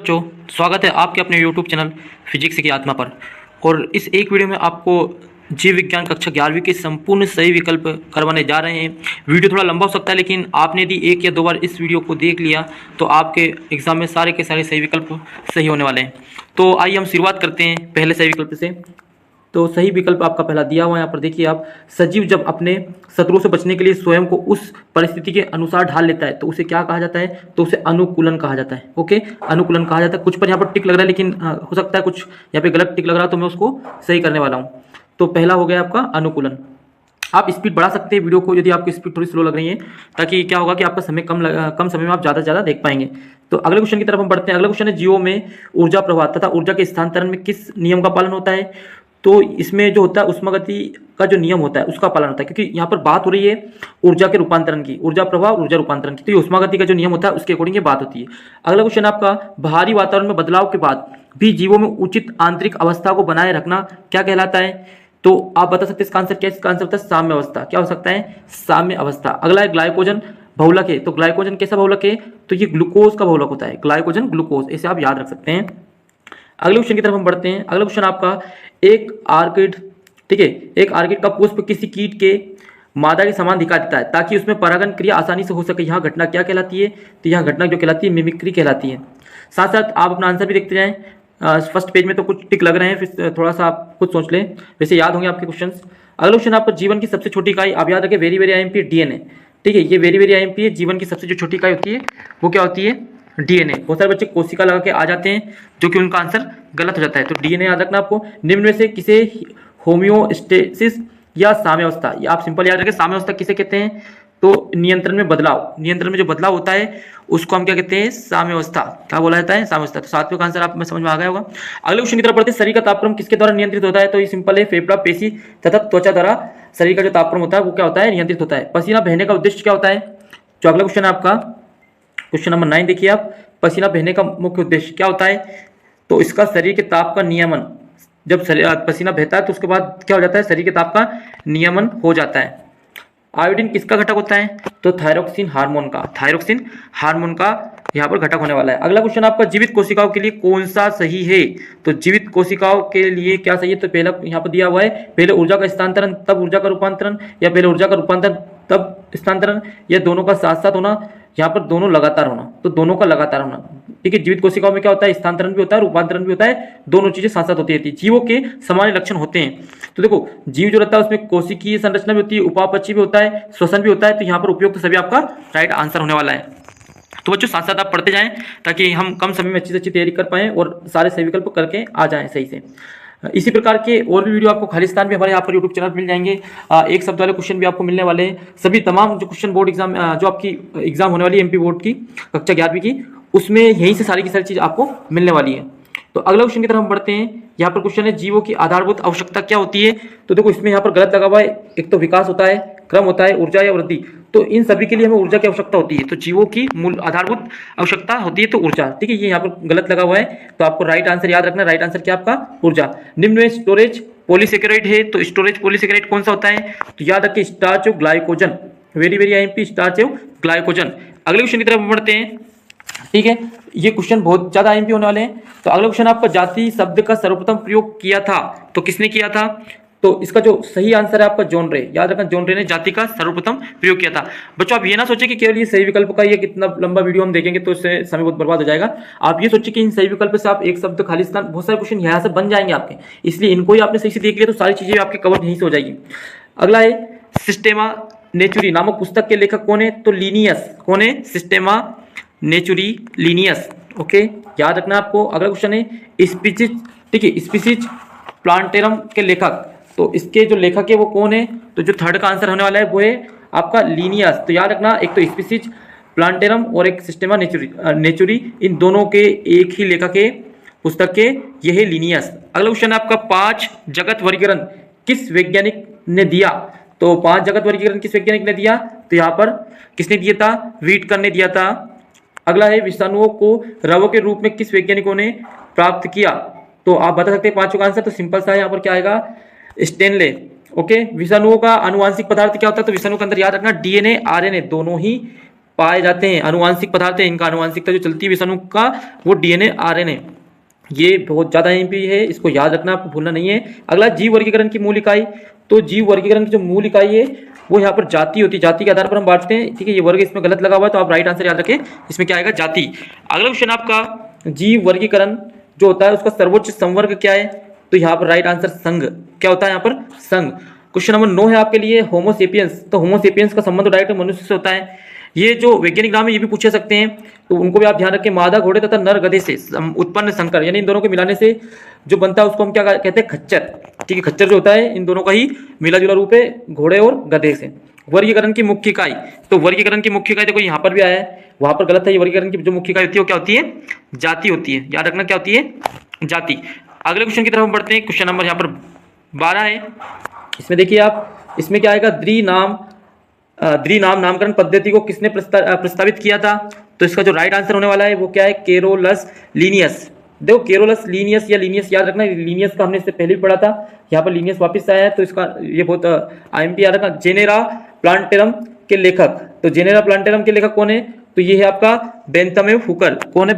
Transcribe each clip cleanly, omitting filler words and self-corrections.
बच्चों, स्वागत है आपके अपने YouTube चैनल फिजिक्स की आत्मा पर। और इस एक वीडियो में आपको जीव विज्ञान कक्षा 11वीं के संपूर्ण सही विकल्प करवाने जा रहे हैं। वीडियो थोड़ा लंबा हो सकता है, लेकिन आपने यदि एक या दो बार इस वीडियो को देख लिया तो आपके एग्जाम में सारे के सारे सही विकल्प सही होने वाले हैं। तो आइए हम शुरुआत करते हैं पहले सही विकल्प से। तो सही विकल्प आपका पहला दिया हुआ है, यहाँ पर देखिए आप। सजीव जब अपने शत्रुओं से बचने के लिए स्वयं को उस परिस्थिति के अनुसार ढाल लेता है तो उसे क्या कहा जाता है? तो उसे अनुकूलन कहा जाता है। ओके, अनुकूलन कहा जाता है। कुछ पर यहाँ पर टिक लग रहा है, लेकिन हो सकता है कुछ यहाँ पे गलत टिक लग रहा है, तो मैं उसको सही करने वाला हूँ। तो पहला हो गया आपका अनुकूलन। आप स्पीड बढ़ा सकते हैं वीडियो को यदि आपकी स्पीड थोड़ी स्लो लग रही है, ताकि क्या होगा कि आपका समय कम समय में आप ज़्यादा से ज़्यादा देख पाएंगे। तो अगले क्वेश्चन की तरफ हम बढ़ते हैं। अगला क्वेश्चन है, जीवों में ऊर्जा प्रवाह तथा ऊर्जा के स्थानांतरण में किस नियम का पालन होता है? तो इसमें जो होता है उष्मागति का जो नियम होता है उसका पालन होता है, क्योंकि यहाँ पर बात हो रही है ऊर्जा के रूपांतरण की, ऊर्जा प्रवाह ऊर्जा रूपांतरण की। तो ये उष्मागति का जो नियम होता है उसके अकॉर्डिंग ये बात होती है। अगला क्वेश्चन आपका, बाहरी वातावरण में बदलाव के बाद भी जीवों में उचित आंतरिक अवस्था को बनाए रखना क्या कहलाता है? तो आप बता सकते हैं इसका आंसर क्या है? इसका आंसर होता है साम्य अवस्था। क्या हो सकता है? साम्य अवस्था। अगला है ग्लाइकोजन बहुलक है। तो ग्लाइकोजन कैसा बहुलक है? तो ये ग्लूकोज का बहुलक होता है, ग्लाइकोजन ग्लूकोज, ऐसे आप याद रख सकते हैं। अगले क्वेश्चन की तरफ हम बढ़ते हैं। अगला क्वेश्चन आपका, एक आर्किड, ठीक है, एक आर्किड का पुष्प किसी कीट के मादा के समान दिखाई देता है ताकि उसमें परागण क्रिया आसानी से हो सके। यहाँ घटना क्या कहलाती है? तो यहाँ घटना जो कहलाती है मिमिक्री कहलाती है। साथ साथ आप अपना आंसर भी देखते जाएं। फर्स्ट पेज में तो कुछ टिक लग रहे हैं, फिर थोड़ा सा आप खुद सोच लें, वैसे याद होंगे आपके क्वेश्चंस। अगला क्वेश्चन आपका, जीवन की सबसे छोटी इकाई, आप याद रखें वेरी वेरी आईएमपी डीएनए। ठीक है, ये वेरी वेरी आईएमपी है। जीवन की सबसे जो छोटी इकाई होती है वो क्या होती है? डीएनए। बहुत सारे बच्चे कोशिका लगा के आ जाते हैं, जो कि उनका आंसर गलत हो जाता है। तो डीएनए याद रखना आपको। निम्न में से किसे होम्योस्टेसिस या साम्यावस्था, ये आप सिंपल याद रखें, साम्यावस्था किसे कहते हैं? तो नियंत्रण में बदलाव, नियंत्रण में जो बदलाव होता है उसको हम क्या कहते हैं? साम्यावस्था। क्या बोला जाता है? साम्यावस्था। तो सातवें का आंसर आप में समझ में आ गया होगा। अगले क्वेश्चन की तरफ बढ़ते हैं। शरीर का तापक्रम किसके द्वारा नियंत्रित होता है? तो ये सिंपल है, फेफड़ा, पेशी तथा त्वचा द्वारा शरीर का जो तापक्रम होता है वो क्या होता है? नियंत्रित होता है। पसीना बहने का उद्देश्य क्या होता है? जो अगला क्वेश्चन है आपका, क्वेश्चन नंबर 9 देखिए आप। पसीना बहने का मुख्य उद्देश्य क्या होता है? तो इसका शरीर के ताप का नियमन। जब पसीना बहता है तो उसके बाद क्या हो जाता है? शरीर के ताप का नियमन हो जाता है। आयोडीन किसका घटक होता है? तो थायरोक्सिन हार्मोन का, थायरोक्सिन हार्मोन का यहाँ पर घटक होने वाला है। अगला क्वेश्चन आपका, जीवित कोशिकाओं के लिए कौन सा सही है? तो जीवित कोशिकाओं के लिए क्या सही है? तो पहला यहाँ पर दिया हुआ है, पहले ऊर्जा का स्थानांतरण तब ऊर्जा का रूपांतरण, या पहले ऊर्जा का रूपांतरण तब स्थानांतरण, या दोनों का साथ साथ होना, यहाँ पर दोनों लगातार होना। तो दोनों का लगातार होना। ठीक है, जीवित कोशिकाओं में क्या होता है? स्थानांतरण भी होता है, रूपांतरण भी होता है, दोनों चीजें साथ साथ होती रहती है। जीवों के सामान्य लक्षण होते हैं। तो देखो, जीव जो रहता है उसमें कोशिकीय संरचना भी होती है, उपापचय भी होता है, श्वसन भी होता है। तो यहाँ पर उपयुक्त सभी आपका राइट आंसर होने वाला है। तो बच्चों साथ साथ आप पढ़ते जाएं, ताकि हम कम समय में अच्छी से अच्छी तैयारी कर पाएं और सारे सही विकल्प करके आ जाएं सही से। इसी प्रकार के और भी वीडियो आपको खालिस्तान भी हमारे यहाँ पर यूट्यूब चैनल मिल जाएंगे। एक शब्द वाले क्वेश्चन भी आपको मिलने वाले हैं। सभी तमाम जो क्वेश्चन बोर्ड एग्जाम, जो आपकी एग्जाम होने वाली है एमपी बोर्ड की कक्षा 11वीं की, उसमें यहीं से सारी की सारी चीज़ आपको मिलने वाली है। तो अगला क्वेश्चन की तरफ हम बढ़ते हैं। यहाँ पर क्वेश्चन है, जीवों की आधारभूत आवश्यकता क्या होती है? तो देखो, इसमें यहाँ पर गलत लगा हुआ है। एक तो विकास होता है, क्रम होता है, ऊर्जा या वृद्धि। तो इन सभी के लिए हमें ऊर्जा की आवश्यकता होती है। तो जीवों की मूल आधारभूत आवश्यकता होती है तो ऊर्जा। ठीक है, ये यहाँ पर गलत लगा हुआ है, तो आपको राइट आंसर याद रखना। राइट आंसर क्या आपका? ऊर्जा। निम्न में स्टोरेज पॉलीसेकेराइड है। तो स्टोरेज पॉलीसेकेराइड कौन सा होता है? तो याद रखिए, स्टार्च और glycogen. Very very IMP, starch और ग्लाइकोजन। अगले क्वेश्चन की तरफ बढ़ते हैं। ठीक है, ये क्वेश्चन बहुत ज्यादा आईएमपी होने वाले हैं। तो अगला क्वेश्चन आपका, जाति शब्द का सर्वप्रथम प्रयोग किया था, तो किसने किया था? तो इसका जो सही आंसर है आपका जॉन रे। याद रखना, जॉन रे ने जाति का सर्वप्रथम प्रयोग किया था। बच्चों आप ये ना सोचे कि केवल ये सही विकल्प का ये कितना लंबा वीडियो हम देखेंगे तो इससे समय बहुत बर्बाद हो जाएगा। आप ये सोचिए कि इन सही विकल्प से आप एक शब्द खालिस्तान, बहुत सारे क्वेश्चन यहाँ से बन जाएंगे आपके, इसलिए इनको ही आपने सही से देख लिया तो सारी चीजें आपके कवर यहीं से हो जाएगी। अगला है, सिस्टेमा नेचुरी नामक पुस्तक के लेखक कौन है? तो लीनियस। कौन है? सिस्टेमा नेचुरी लीनियस। ओके, याद रखना आपको। अगला क्वेश्चन है, स्पीसीज, ठीक है, स्पीसीज प्लांटेरम के लेखक, तो इसके जो लेखक है वो कौन है? तो जो थर्ड का आंसर होने वाला है वो है आपका लीनियस। तो याद रखना, एक तो स्पीसीज प्लांटेरम और एक सिस्टेमा नेचुरी, इन दोनों के एक ही लेखक है पुस्तक के, यह है लीनियस। अगला क्वेश्चन है आपका, 5 जगत वर्गीकरण किस वैज्ञानिक ने दिया? तो 5 जगत वर्गीकरण किस वैज्ञानिक ने दिया? तो यहाँ पर किसने दिया था? व्हिटकर ने दिया था। अगला है, विषाणुओं को रवों के रूप में किस वैज्ञानिकों ने प्राप्त किया? तो आप बता सकते हैं पांचों का आंसर। तो सिंपल सा है, यहाँ पर क्या आएगा? स्टेनले। ओके, विषाणुओं का आनुवांशिक पदार्थ क्या होता है? तो विषाणु के अंदर याद रखना डीएनए आरएनए दोनों ही पाए जाते हैं। अनुवांशिक पदार्थ है, इनका अनुवांशिकता जो चलती है विषाणु का वो डीएनए आरएनए। ये बहुत ज़्यादा एमपी है, इसको याद रखना, आपको भूलना नहीं है। अगला जीव वर्गीकरण की मूल इकाई। तो जीव वर्गीकरण की जो मूल इकाई है वो यहाँ पर जाति होती है, जाति के आधार पर हम बांटते हैं। ठीक है, ये वर्ग इसमें गलत लगा हुआ है तो आप राइट आंसर याद रखें, इसमें क्या आएगा, जाति। अगला क्वेश्चन आपका, जीव वर्गीकरण जो होता है उसका सर्वोच्च संवर्ग क्या है? तो यहाँ पर राइट आंसर संघ। क्या होता है यहाँ पर? संघ। क्वेश्चन नंबर 9 है आपके लिए, होमोसेपियंस। तो होमोसेपियंस का संबंध डायरेक्ट मनुष्य से होता है। ये जो वैज्ञानिक नाम है ये भी पूछे सकते हैं, तो उनको भी आप ध्यान रखें। मादा घोड़े तथा नर गधे से उत्पन्न संकर, यानी इन दोनों को मिलाने से जो बनता है उसको हम क्या कहते हैं? खच्चर। ठीक है, खच्चर जो होता है इन दोनों का ही मिला जुला रूप है, घोड़े और गधे से। वर्गीकरण की मुख्य इकाई। तो वर्गीकरण की मुख्य इकाई देखो यहाँ पर भी आया है, वहां पर गलत है। ये वर्गीकरण की जो मुख्य इकाई होती है वो क्या होती है? जाति होती है। याद रखना क्या होती है? जाति। अगले क्वेश्चन की तरफ हम बढ़ते हैं। क्वेश्चन नंबर यहाँ पर 12 है। इसमें देखिए आप, इसमें क्या आएगा? द्विनाम नामकरण पद्धति को किसने प्रस्तावित किया था? तो इसका जो राइट आंसर होने वाला है वो क्या है? Carolus Linnaeus. देखो केरोलस लीनियस या लीनियस याद रखना, लीनियस का हमने इससे पहले भी पढ़ा था, यहाँ पर लीनियस वापस आया है, तो इसका ये बहुत आईएमपी याद रखना। जेनेरा प्लांटेरम के लेखक। तो जेनेरा प्लांटेरम के लेखक कौन है? तो ये है आपका बेंथमेव हुकर। कौन है?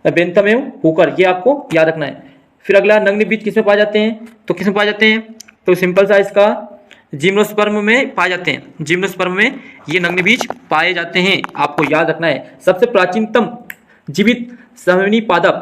बेंथमेव हुकर, ये आपको याद रखना है। फिर अगला, नग्न बीज किसमें पाए जाते हैं? तो किसमें पाए जाते हैं? तो सिंपल सा इसका जिम्नोस्पर्म में पाए जाते हैं। जिम्नोस्पर्म में ये नग्न बीज पाए जाते हैं, आपको याद रखना है। सबसे प्राचीनतम जीवित संवहनी पादप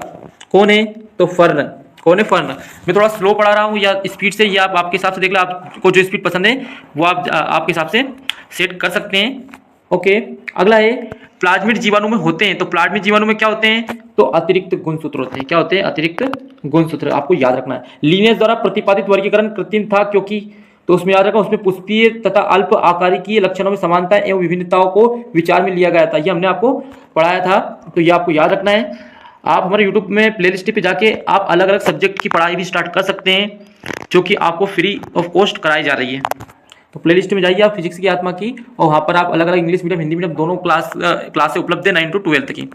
कौन है? तो फर्न। कौन है? फर्न। मैं थोड़ा स्लो पढ़ा रहा हूँ या स्पीड से, ये आप आपके हिसाब से देख लो, आपको जो स्पीड पसंद है वो आप आपके हिसाब से सेट कर सकते हैं। ओके, अगला है, प्लाज्मिड जीवाणु में होते हैं। तो प्लाज्मिड जीवाणु में क्या होते हैं? तो अतिरिक्त गुणसूत्र होते हैं। क्या होते हैं? अतिरिक्त गुणसूत्र, आपको याद रखना है। लीनियस द्वारा प्रतिपादित वर्गीकरण कृत्रिम था क्योंकि, तो उसमें याद रखना, उसमें पुष्पीय तथा अल्प आकारिकीय लक्षणों में समानता एवं विभिन्नताओं को विचार में लिया गया था। ये हमने आपको पढ़ाया था, तो ये आपको याद रखना है। आप हमारे यूट्यूब में प्लेलिस्ट पे जाके आप अलग अलग सब्जेक्ट की पढ़ाई भी स्टार्ट कर सकते हैं, जो कि आपको फ्री ऑफ कॉस्ट कराई जा रही है। तो प्लेलिस्ट में जाइए आप फिजिक्स की आत्मा की, और वहाँ पर आप अलग अलग इंग्लिश मीडियम, हिंदी मीडियम दोनों क्लास उपलब्ध है 9 to 12 की।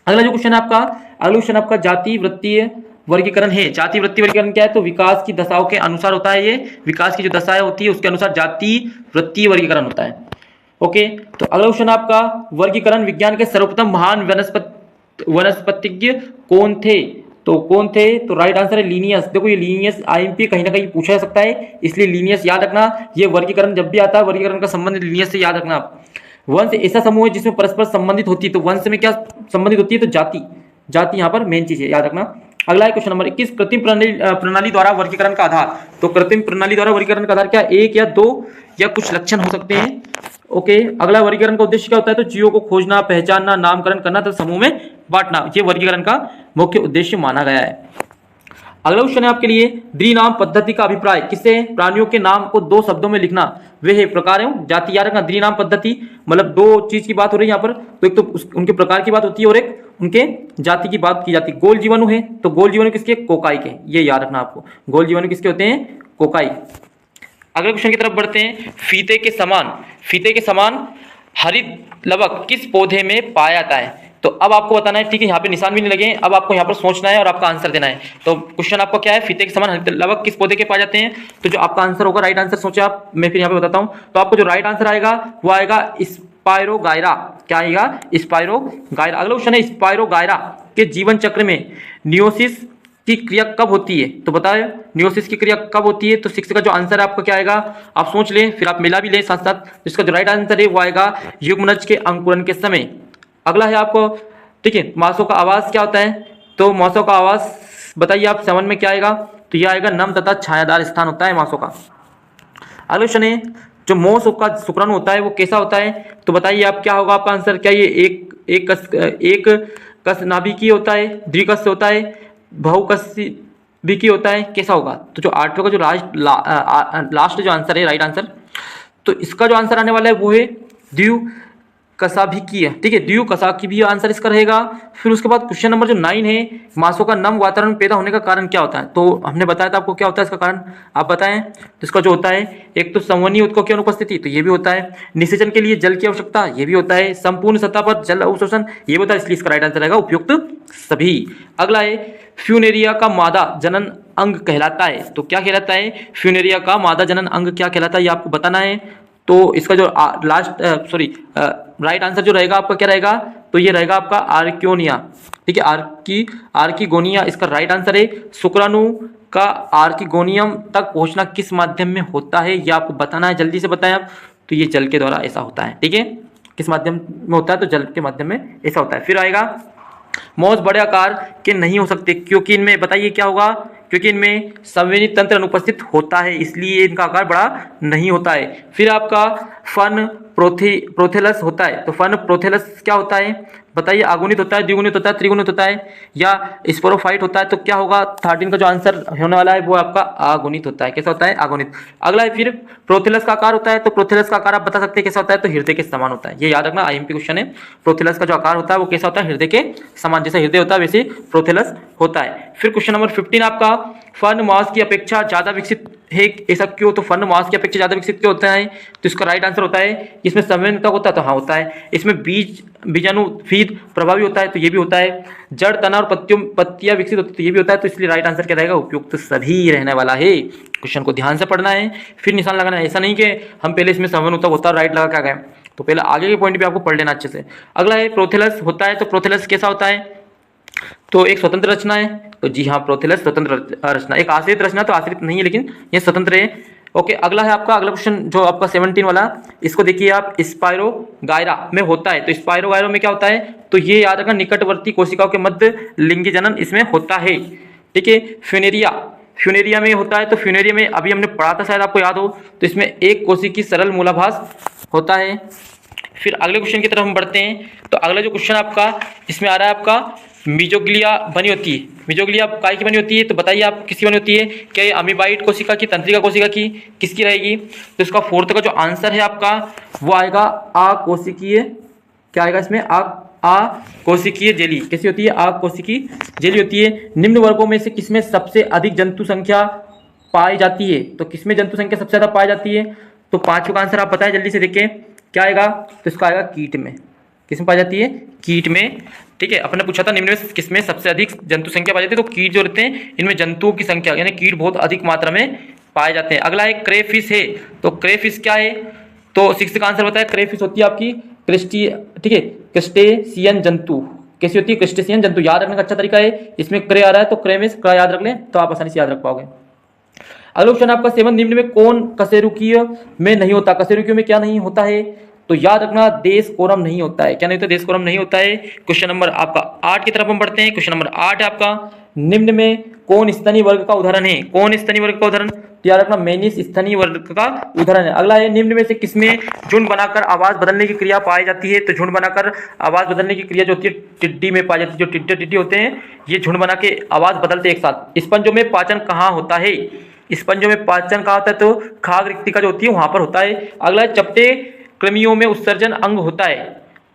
अगला जो क्वेश्चन आपका, अगला क्वेश्चन आपका जाति वृत्तीय वर्गीकरण है। जाति वृत्तीय वर्गीकरण क्या है? तो विकास की दशाओं के अनुसार होता है। ये विकास की जो दशाएं होती है उसके अनुसार जाति वृत्तीय वर्गीकरण होता है। ओके, तो अगला क्वेश्चन आपका, वर्गीकरण विज्ञान के सर्वप्रथम महान वनस्पतिज्ञ कौन थे? तो कौन थे? तो राइट आंसर है लीनियस। देखो ये लीनियस आईएमपी कहीं ना कहीं पूछा जा सकता है, इसलिए लीनियस याद रखना। ये वर्गीकरण जब भी आता है, वर्गीकरण का संबंध लीनियस से याद रखना आप। वंश ऐसा समूह है जिसमें परस्पर संबंधित होती है, तो वंश में क्या संबंधित होती है? तो जाति। जाति यहाँ पर मेन चीज है, याद रखना। अगला है क्वेश्चन नंबर 21, कृत्रिम प्रणाली द्वारा वर्गीकरण का आधार। तो कृत्रिम प्रणाली द्वारा वर्गीकरण का आधार क्या? एक या दो या कुछ लक्षण हो सकते हैं। ओके, अगला, वर्गीकरण का उद्देश्य क्या होता है? तो जीवों को खोजना, पहचानना, नामकरण करना तथा समूह में बांटना, ये वर्गीकरण का मुख्य उद्देश्य माना गया है। अगला क्वेश्चन है आपके लिए, द्विनाम पद्धति का अभिप्राय किससे? प्राणियों के नाम को 2 शब्दों में लिखना, वे है प्रकार एवं जाति। याद रखना, द्विनाम पद्धति मतलब 2 चीज की बात हो रही है यहाँ पर। तो एक तो उनके प्रकार की बात होती है और एक उनके जाति की बात की जाती है। गोल जीवाणु है, तो गोल जीवाणु किसके? कोकाई के। ये याद रखना आपको, गोल जीवाणु किसके होते हैं? कोकाई। अगले क्वेश्चन की तरफ बढ़ते हैं, फीते के समान हरित लवक किस पौधे में पाया जाता है? तो अब आपको बताना है, ठीक है, यहाँ पे निशान भी नहीं लगे, अब आपको यहाँ पर सोचना है और आपका आंसर देना है। तो क्वेश्चन आपका क्या है? फीते के समान हरित लवक किस पौधे के पाए जाते हैं? तो जो आपका आंसर होगा, राइट आंसर सोचे आप, मैं फिर यहाँ पे बताता हूँ। तो आपको जो राइट आंसर आएगा वो आएगा स्पाइरोगायरा। क्या आएगा? स्पाइरोगायरा। अगला क्वेश्चन है, स्पाइरोगायरा के जीवन चक्र में नियोसिस की क्रिया कब होती है? तो बताए नियोसिस की क्रिया कब होती है? तो 6 का जो आंसर है आपका क्या आएगा? आप सोच लें, फिर आप मिला भी लें साथ साथ। इसका जो राइट आंसर है वो आएगा युग्मनज के अंकुरन के समय। अगला है आपको, ठीक है, मासों का आवास क्या होता है? तो मासों का आवास बताइए आप, 7 में क्या आएगा? तो यह आएगा नम तथा छायादार स्थान होता है मासों का। अगला क्वेश्चन है, जो मोस का शुक्राणु होता है वो कैसा होता है? तो बताइए आप, क्या होगा आपका आंसर? क्या ये एक कस नाभिकीय होता है, द्विकस होता है, बहुकसी भी होता है, कैसा होगा? तो जो 8वें का जो लास्ट जो आंसर है, राइट आंसर, तो इसका जो आंसर आने वाला है वो है द्विकसा भी की है। ठीक है, द्विकसा की भी आंसर इसका रहेगा। फिर उसके बाद क्वेश्चन नंबर जो 9 है, मासों का नम वातावरण पैदा होने का कारण क्या होता है? तो हमने बताया था आपको क्या होता है इसका कारण, आप बताएं। तो इसका जो होता है, एक तो संवहनी ऊतकों की अनुपस्थिति, तो ये भी होता है। निषेचन के लिए जल की आवश्यकता, ये भी होता है। संपूर्ण सतह पर जल अवशोषण, ये होता है, इसलिए इसका राइट आंसर रहेगा उपयुक्त सभी। अगला है, फ्यूनेरिया का मादा जनन अंग कहलाता है। तो क्या कहलाता है? फ्यूनेरिया का मादा जनन अंग क्या कहलाता है, ये आपको बताना है। तो इसका जो लास्ट राइट आंसर जो रहेगा आपका क्या रहेगा, तो ये रहेगा आपका आर्कियोनिया। ठीक है, आर्किगोनिया इसका राइट आंसर है। शुक्राणु का आर्किगोनियम तक पहुंचना किस माध्यम में होता है, ये आपको बताना है, जल्दी से बताएं आप। तो ये जल के द्वारा ऐसा होता है। ठीक है, किस माध्यम में होता है, तो जल के माध्यम में ऐसा होता है। फिर आएगा मौज बड़े आकार के नहीं हो सकते, क्योंकि इनमें बताइए क्या होगा, क्योंकि इनमें संवेदी तंत्र अनुपस्थित होता है, इसलिए इनका आकार बड़ा नहीं होता है। फिर आपका फन प्रोथेलस होता है, तो फन प्रोथेलस क्या होता है बताइए, अगुणित होता है, द्विगुणित होता है, त्रिगुणित होता है या स्पोरोफाइट होता है, तो क्या होगा 13 का जो आंसर होने वाला है वो आपका अगुणित होता है। कैसा होता है, अगुणित। अगला है फिर प्रोथेलस का आकार होता है, तो प्रोथेलस का आकार आप बता सकते हैं कैसा होता है, तो हृदय के समान होता है। ये याद रखना, आईएमपी क्वेश्चन है। प्रोथेलस का जो आकार होता है वो कैसा होता है, हृदय के समान, जैसे हृदय होता है वैसे प्रोथेलस होता है। फिर क्वेश्चन नंबर 15 आपका, फन मास की अपेक्षा ज्यादा विकसित है, ऐसा क्यों, तो फन मास की अपेक्षा ज्यादा विकसित क्यों होता है, तो इसका राइट आंसर होता है इसमें संवेदनता होता है, तो हाँ होता है। इसमें बीजाणुफीद प्रभावी होता है, तो ये भी होता है। जड़ तना और पत्तियां विकसित होती है, तो ये भी होता है। तो इसलिए राइट आंसर क्या रहेगा, उपयुक्त तो सभी रहने वाला है। क्वेश्चन को ध्यान से पढ़ना है, फिर निशान लगाना है। ऐसा नहीं कि हम पहले इसमें संवेदन होता है राइट लगा के आ गए, तो पहले आगे के पॉइंट भी आपको पढ़ लेना अच्छे से। अगला है प्रोथेलस होता है, तो प्रोथेलस कैसा होता है, तो एक स्वतंत्र रचना है, तो जी हाँ प्रोथेलस स्वतंत्र रचना, एक आश्रित रचना तो आश्रित नहीं है लेकिन ये स्वतंत्र है। ओके, अगला है आपका, अगला क्वेश्चन जो आपका 17 वाला, इसको देखिए आप, स्पाइरो गायरा में होता है, तो स्पाइरो गायरा में क्या होता है, तो ये याद रखना निकटवर्ती कोशिकाओं के मध्य लिंगी जनन इसमें होता है। ठीक है, फ्यूनेरिया में होता है, तो फ्यूनेरिया में अभी हमने पढ़ा था शायद आपको याद हो, तो इसमें एक कोशिकी सरल मूलाभास होता है। फिर अगले क्वेश्चन की तरफ हम बढ़ते हैं, तो अगला जो क्वेश्चन आपका इसमें आ रहा है आपका, मीजोग्लिया बनी होती है, मीजोग्लिया काय की बनी होती है, तो बताइए आप किसकी बनी होती है, क्या ये अमीबाइट कोशिका की, तंत्रिका कोशिका की, किसकी रहेगी, तो इसका फोर्थ का जो आंसर है आपका वो आएगा अकोशिकीय, क्या आएगा इसमें, अकोशिकीय जेली। कैसी होती है, अकोशिकीय जेली होती है। निम्न वर्गों में से किसमें सबसे अधिक जंतु संख्या पाई जाती है, तो किसमें जंतु संख्या सबसे ज्यादा पाई जाती है, तो 5 का आंसर आप बताएं जल्दी से, देखें क्या आएगा, तो इसका आएगा कीट में। किसमें पाई जाती है, कीट में। ठीक है, अपने पूछा था निम्न में किसमें सबसे अधिक जंतु संख्या पाई जाती है, तो कीट जो रहते हैं इनमें जंतुओं की संख्या यानी कीट बहुत अधिक मात्रा में पाए जाते हैं। अगला एक क्रेफिश है, तो क्रेफिश क्या है, तो 6 का आंसर बताया, क्रेफिश होती है आपकी ठीक है, क्रस्टेशियन जंतु। कैसी होती है, क्रस्टेशियन जंतु। याद रखने का अच्छा तरीका है, इसमें क्रे आ रहा है तो क्रेमिस क्रा याद रख लें, तो आप आसानी से याद रख पाओगे। अगला क्वेश्चन आपका 7 निम्न में कौन कशेरुकीय में नहीं होता, कशेरुकीय में क्या नहीं होता है, तो याद रखना देशकोरम नहीं होता है। क्या नहीं होता, देशकोरम नहीं होता है। क्वेश्चन नंबर आपका 8 की तरफ हम बढ़ते हैं। क्वेश्चन नंबर 8 है आपका, निम्न में कौन स्तनीय वर्ग का उदाहरण है, कौन स्तनीय वर्ग का उदाहरण, तो याद रखना मेनिस स्तनीय वर्ग का उदाहरण है। अगला है, निम्न में से किसमें झुंड बनाकर आवाज बदलने की क्रिया पाई जाती है, तो झुंड बनाकर आवाज बदलने की क्रिया जो होती है टिड्डी में पाई जाती है। जो टिड्डी होते हैं ये झुंड बना के आवाज बदलते एक साथ। स्पंजों में पाचन कहाँ होता है, स्पंजों में पाचन कहाँ होता है, तो खाग रिक्तिका जो होती है वहां पर होता है। अगला चपटे कृमियों में उत्सर्जन अंग होता है,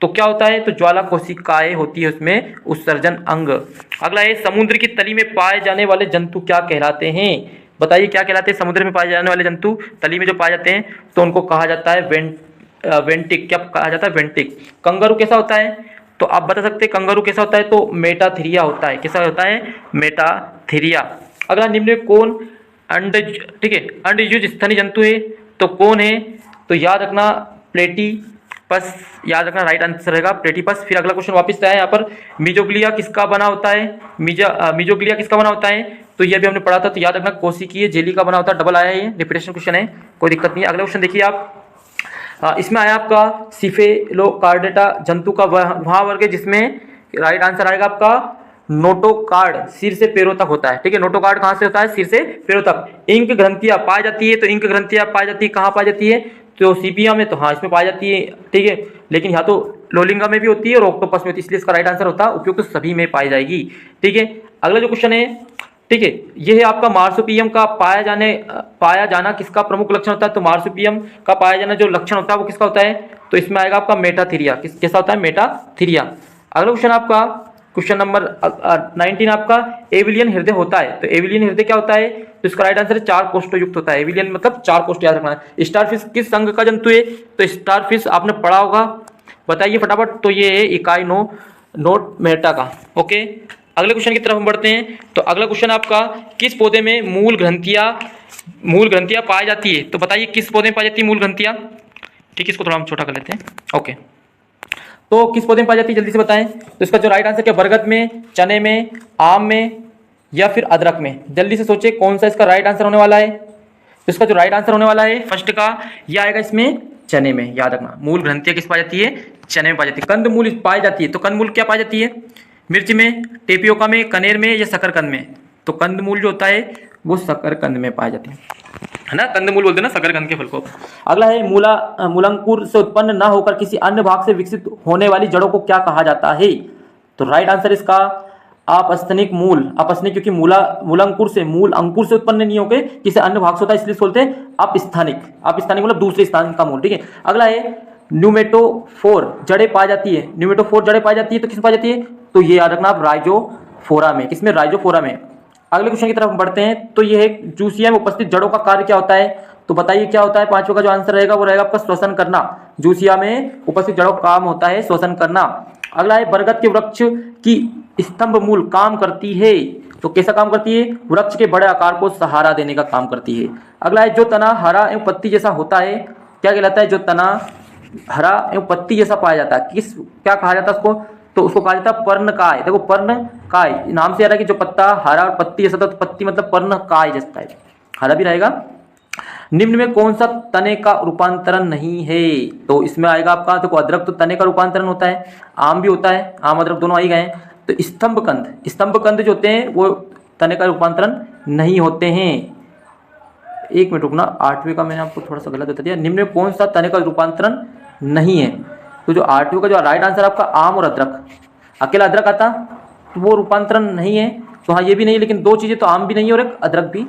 तो क्या होता है, तो ज्वाला कोशिकाएं होती है उसमें उत्सर्जन अंग। अगला है, समुद्र की तली में पाए जाने वाले जंतु क्या कहलाते हैं, बताइए क्या कहलाते हैं, समुद्र में पाए जाने वाले जंतु तली में जो पाए जाते हैं तो उनको कहा जाता है वेंटिक। क्या कहा जाता है, वेंटिक। कंगारू कैसा होता है, तो आप बता सकते हैं कंगारू कैसा होता है, तो मेटाथिरिया होता है। कैसा होता है, मेटाथिरिया। अगला, निम्न में कौन अंडज, ठीक है, अंडयुज स्तनी जंतु है, तो कौन है, तो याद रखना प्लेटीपस, याद रखना राइट आंसर रहेगा प्लेटीपस। फिर अगला क्वेश्चन वापस आया यहाँ पर, मिजोग्लिया किसका बना होता है, मिजोग्लिया किसका बना होता है, तो ये भी हमने पढ़ा था, तो याद रखना कोशिकीय जेली का बना होता है। डबल आया है, ये रिपीटेशन क्वेश्चन है, कोई दिक्कत नहीं है। अगला क्वेश्चन देखिए आप, इसमें आया आपका सिफेलोकार्डेटा जंतु का वह वर्ग है जिसमें राइट आंसर आएगा आपका नोटोकार्ड, सिर से पैरों तक होता है। ठीक है, नोटोकार्ड कहाँ से होता है, सिर से पैरों तक। इंक ग्रंथियां पाई जाती है, तो इंक ग्रंथियां पाई जाती है कहाँ पाई जाती है, तो सीपिया में, तो हाँ इसमें पाई जाती है। ठीक है, लेकिन यहाँ तो लोलिंगा में भी होती है और ऑक्टोपस में होती है, इसलिए इसका राइट आंसर होता है उपयुक्त तो सभी में पाई जाएगी। ठीक है, अगला जो क्वेश्चन है, ठीक है, ये है आपका मार्सुपियम का पाया जाना किसका प्रमुख लक्षण होता है, तो मार्सुपियम का पाया जाना जो लक्षण होता है वो किसका होता है, तो इसमें आएगा आपका मेटाथिरिया। कैसा होता है, मेटाथिरिया। अगला क्वेश्चन आपका क्वेश्चन नंबर 19 आपका, एविलियन हृदय होता है, तो एविलियन हृदय क्या होता है, तो इसका राइट आंसर है 4 कोष्ठों युक्त होता है। एविलियन मतलब 4 कोष्ठ, याद रखना है। स्टारफिश किस संघ का जंतु है, तो स्टारफिश आपने पढ़ा होगा, बताइए फटाफट, तो ये है इकाई नोट मेटा का। ओके, अगले क्वेश्चन की तरफ हम बढ़ते हैं। तो अगला क्वेश्चन आपका, किस पौधे में मूल ग्रंथियां पाई जाती है, तो बताइए किस पौधे में पाई जाती है मूल ग्रंथियां, ठीक है, इसको थोड़ा हम छोटा कर लेते हैं। ओके, तो किस पौधे में पाई जाती है जल्दी से बताएं। तो इसका जो राइट आंसर क्या, बरगद में, चने में, आम में या फिर अदरक में। जल्दी से सोचे कौन सा इसका राइट आंसर होने वाला है। तो इसका जो राइट आंसर होने वाला है फर्स्ट का यह आएगा इसमें चने में। याद रखना, मूल ग्रंथियां किस पाई जाती है, चने में पाई जाती है। कंदमूल पाई जाती है, तो कंदमूल क्या पाई जाती है, मिर्च में, टेपियोका में, कनेर में या शकरकंद में। तो कंदमूल जो होता है वो शकरकंद में पाई जाती है ना, कंदमूल बोलते हैं ना शकरकंद के फल को। अगला है मूलांकुर से उत्पन्न न होकर किसी अन्य भाग से विकसित होने वाली जड़ों को क्या कहा जाता है। तो राइट आंसर इसका अपस्तनिक मूल। अपस्तनिक क्योंकि मूलांकुर से, मूल अंकुर से उत्पन्न नहीं होकर किसी अन्य भाग से होता है, इसलिए बोलते हैं अपस्थानिक। अपस्थानिक मतलब दूसरे स्थान का मूल। ठीक है, अगला है न्यूमेटोफोर जड़ें पाई जाती है। न्यूमेटोफोर जड़ें पाई जाती है तो किस पाई जाती है, तो ये याद रखना आप राइजोफोरा में। किसमें, राइजोफोरा में। अगले क्वेश्चन की तरफ बढ़ते हैं। तो ये है जूसिया में उपस्थित जड़ों का कार्य क्या होता है। तो बताइए क्या होता है। पांचवा का जो आंसर रहेगा वो रहेगा आपका श्वसन करना। जूसिया में उपस्थित जड़ों का काम होता है श्वसन करना। अगला है बरगद के वृक्ष की स्तंभ मूल काम करती है। तो कैसा काम करती है, वृक्ष के बड़े आकार को सहारा देने का काम करती है। अगला है जो तना हरा एवं पत्ती जैसा होता है क्या कहलाता है, जो तना हरा एवं पत्ती जैसा पाया जाता है, किस क्या कहा जाता है उसको, तो उसको कहा जाता है पर्णकाय। देखो पर्णकाय नाम से आ रहा है कि जो पत्ता हरा और पत्ती जैसा था, तो पत्ती मतलब पर्णकाय जैसा है, हरा भी रहेगा। निम्न में कौन सा तने का रूपांतरण नहीं है। तो इसमें आएगा आपका, देखो अदरक तो तने का रूपांतरण होता है, आम भी होता है, आम अदरक दोनों आ ही गए। तो स्तंभकंद जो होते हैं वो तने का रूपांतरण नहीं होते हैं। एक मिनट रुकना, 8वें का मैंने आपको थोड़ा सा गलत बता दिया। निम्न में कौन सा तने का रूपांतरण नहीं है। तो जो 8वें का जो राइट आंसर आपका आम और अदरक, अकेला अदरक आता तो वो रूपांतरण नहीं है। तो हाँ ये भी नहीं है, लेकिन दो चीजें तो आम भी नहीं है और एक अदरक भी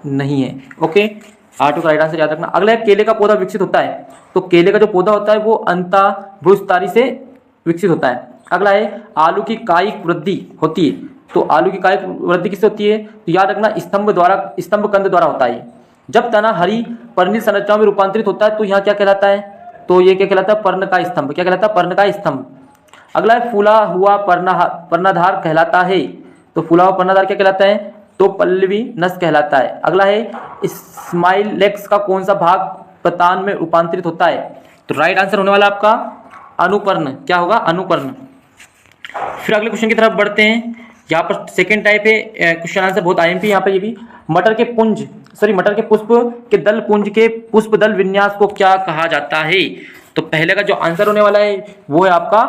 नहीं है। ओके, 8वें का राइट आंसर याद रखना। अगला है केले का पौधा विकसित होता है। तो केले का जो पौधा होता है वो अंतःभ्रूस्तारी से विकसित होता है। अगला है आलू की कायिक वृद्धि होती है। तो आलू की कायिक वृद्धि किससे होती है, तो याद रखना स्तंभकंद द्वारा होता है। जब तना हरी पर्णित संरचनाओं में रूपांतरित होता है तो यहाँ क्या कहलाता है, तो ये क्या कहलाता है, पर्णकाय स्तंभ। क्या कहलाता है, पर्णकाय स्तंभ। अगला है फूला हुआ पर्णाधार कहलाता है। तो फूला हुआ पर्णाधार क्या कहलाता है, तो पल्लवी नस कहलाता है। अगला है स्माइलेक्स का कौन सा भाग पतान में रूपांतरित होता है। तो राइट आंसर होने वाला आपका अनुपर्ण। क्या होगा, अनुपर्ण। फिर अगले क्वेश्चन की तरफ बढ़ते हैं। यहाँ पर सेकंड टाइप है क्वेश्चन आंसर, बहुत आईएमपी यहाँ पे ये भी। मटर के पुष्प के दल पुंज के पुष्प दल विन्यास को क्या कहा जाता है। तो पहले का जो आंसर होने वाला है वो है आपका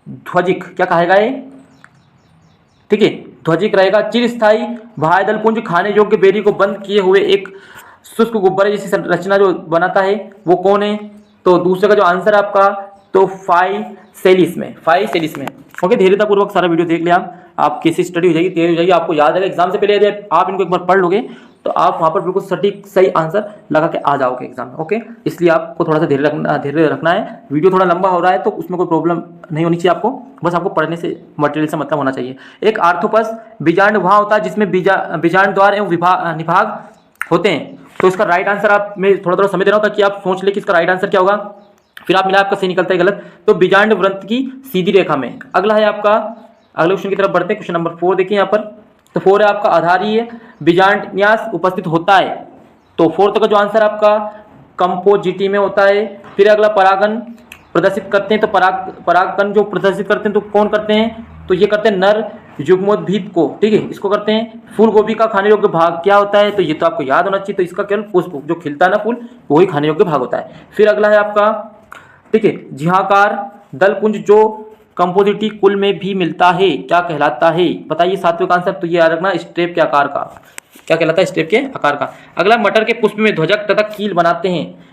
ध्वजिक। क्या कहेगा ये, ठीक है, ध्वजिक रहेगा। चिरस्थायी बाह्य दल पुंज खाने योग्य बेरी को बंद किए हुए एक शुष्क गुब्बारे जैसी रचना जो बनाता है वो कौन है। तो दूसरे का जो आंसर आपका तो फाइसेलिस में। ओके, धैर्यतापूर्वक सारा वीडियो देख लिया आप कैसी स्टडी हो जाएगी, तैयारी हो जाएगी, आपको याद आएगा। एग्जाम से पहले यदि आप इनको एक बार पढ़ लोगे तो आप वहाँ पर बिल्कुल सटीक सही आंसर लगा के आ जाओगे एग्जाम में। ओके, इसलिए आपको थोड़ा सा धैर्य रखना है। वीडियो थोड़ा लंबा हो रहा है तो उसमें कोई प्रॉब्लम नहीं होनी चाहिए आपको, बस आपको पढ़ने से मटेरियल से मतलब होना चाहिए। एक आर्थोपस बीजांड वहाँ होता है जिसमें बीजांड द्वार एवं निभाग होते हैं। तो इसका राइट आंसर आप, मैं थोड़ा समय दे रहा हूँ ताकि आप सोच ले कि इसका राइट आंसर क्या होगा, फिर आप मिला आपका सही निकलता है गलत। तो बीजांड वृत्त की सीधी रेखा में। अगला है आपका, अगले क्वेश्चन की तरफ बढ़ते हैं। क्वेश्चन नंबर 4 देखिए यहाँ पर। तो 4 है आपका आधारीय बीजांडन्यास उपस्थित होता है। तो 4 का जो आंसर आपका कंपोजिटी में होता है। फिर अगला परागन प्रदर्शित करते हैं। तो परागकण जो प्रदर्शित करते हैं तो कौन करते हैं, तो ये करते हैं नर युग्मोद्भिद को, ठीक है, इसको करते हैं। फूल गोभी का खाने योग्य भाग क्या होता है, तो ये तो आपको याद होना चाहिए। तो इसका केवल पुष्प जो खिलता है ना फूल, वही खाने योग्य भाग होता है। फिर अगला है आपका, ठीक है, झिहाकार दलपुंज जो कंपोजिटी कुल में भी मिलता है क्या कहलाता है। बताइए 7वें का आंसर, तो ये याद रखना स्टेप के आकार का। क्या कहलाता है, स्टेप के आकार का। अगला मटर के पुष्प में ध्वजक तथा कील बनाते हैं।